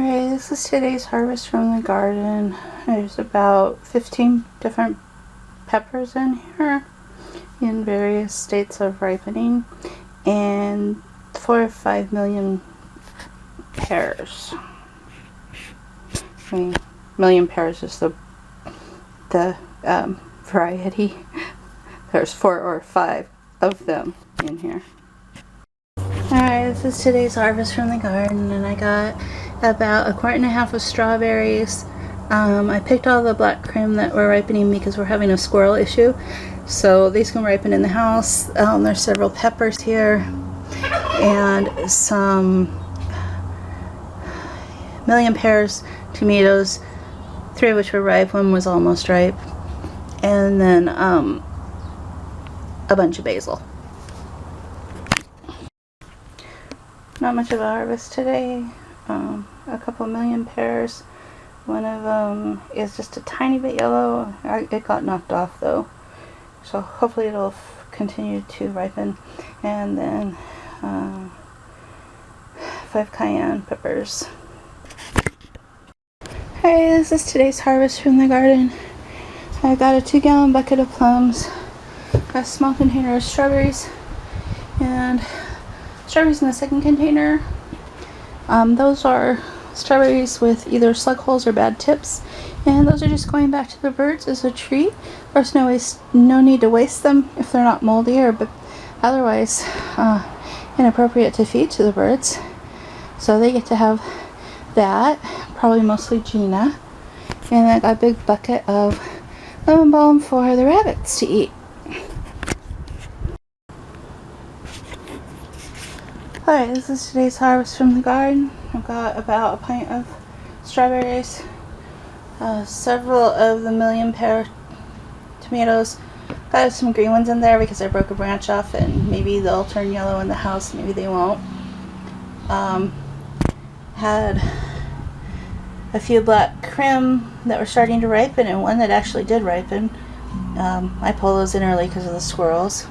Alright, this is today's harvest from the garden. There's about 15 different peppers in here in various states of ripening and 4 or 5 million pears. I mean, million pears is the variety. There's 4 or 5 of them in here. Alright, this is today's harvest from the garden, and I got about 1.5 quarts of strawberries. I picked all the black creme that were ripening because we're having a squirrel issue, so these can ripen in the house. There's several peppers here and some million pears, tomatoes, 3 of which were ripe, 1 was almost ripe, and then a bunch of basil. Not much of a harvest today. A couple million pears. One of them is just a tiny bit yellow. It got knocked off though, so hopefully it'll continue to ripen. And then 5 cayenne peppers. Hey, this is today's harvest from the garden. I got a 2-gallon bucket of plums, a small container of strawberries, and strawberries in the second container. Those are strawberries with either slug holes or bad tips, and those are just going back to the birds as a treat. Of course, no need to waste them if they're not moldy or otherwise inappropriate to feed to the birds. So they get to have that, probably mostly Gina. And I got a big bucket of lemon balm for the rabbits to eat. Alright, this is today's harvest from the garden. I've got about a pint of strawberries, several of the million pear tomatoes. Got some green ones in there because I broke a branch off and maybe they'll turn yellow in the house, maybe they won't. Had a few black creme that were starting to ripen and one that actually did ripen. I pulled those in early because of the squirrels.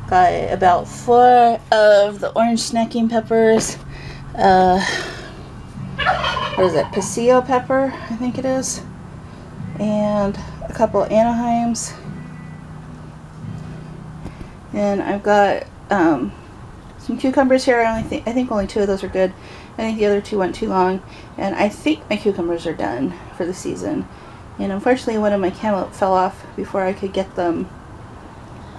Got about 4 of the orange snacking peppers. What is it? Pasilla pepper, I think it is. And a couple Anaheims. And I've got some cucumbers here. I think only 2 of those are good. I think the other 2 went too long. And I think my cucumbers are done for the season. And unfortunately, one of my cantaloupe fell off before I could get them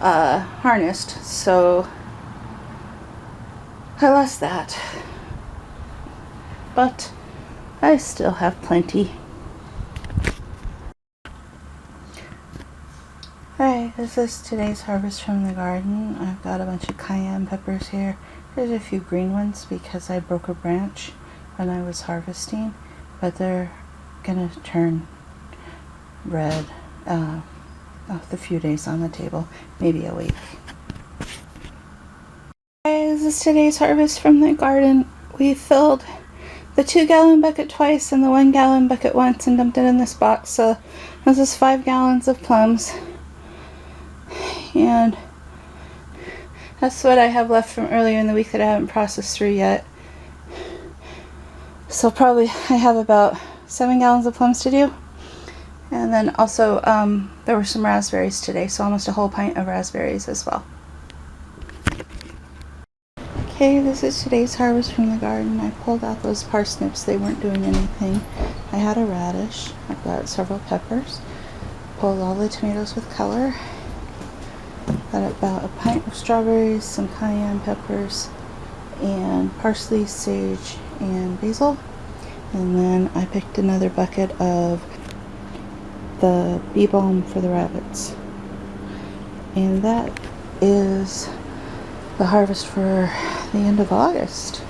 harnessed, so I lost that, but I still have plenty. Alright, this is today's harvest from the garden. I've got a bunch of cayenne peppers here. There's a few green ones because I broke a branch when I was harvesting, but they're gonna turn red with a few days on the table, maybe a week. This is today's harvest from the garden. We filled the 2-gallon bucket twice and the 1-gallon bucket once and dumped it in this box. So this is 5 gallons of plums, and that's what I have left from earlier in the week that I haven't processed through yet. So probably I have about 7 gallons of plums to do. And then also there were some raspberries today, so almost a whole pint of raspberries as well. Okay, this is today's harvest from the garden. I pulled out those parsnips. They weren't doing anything. I had a radish. I've got several peppers. Pulled all the tomatoes with color. Got about a pint of strawberries, some cayenne peppers, and parsley, sage, and basil. And then I picked another bucket of the bee balm for the rabbits. And that is the harvest for the end of August.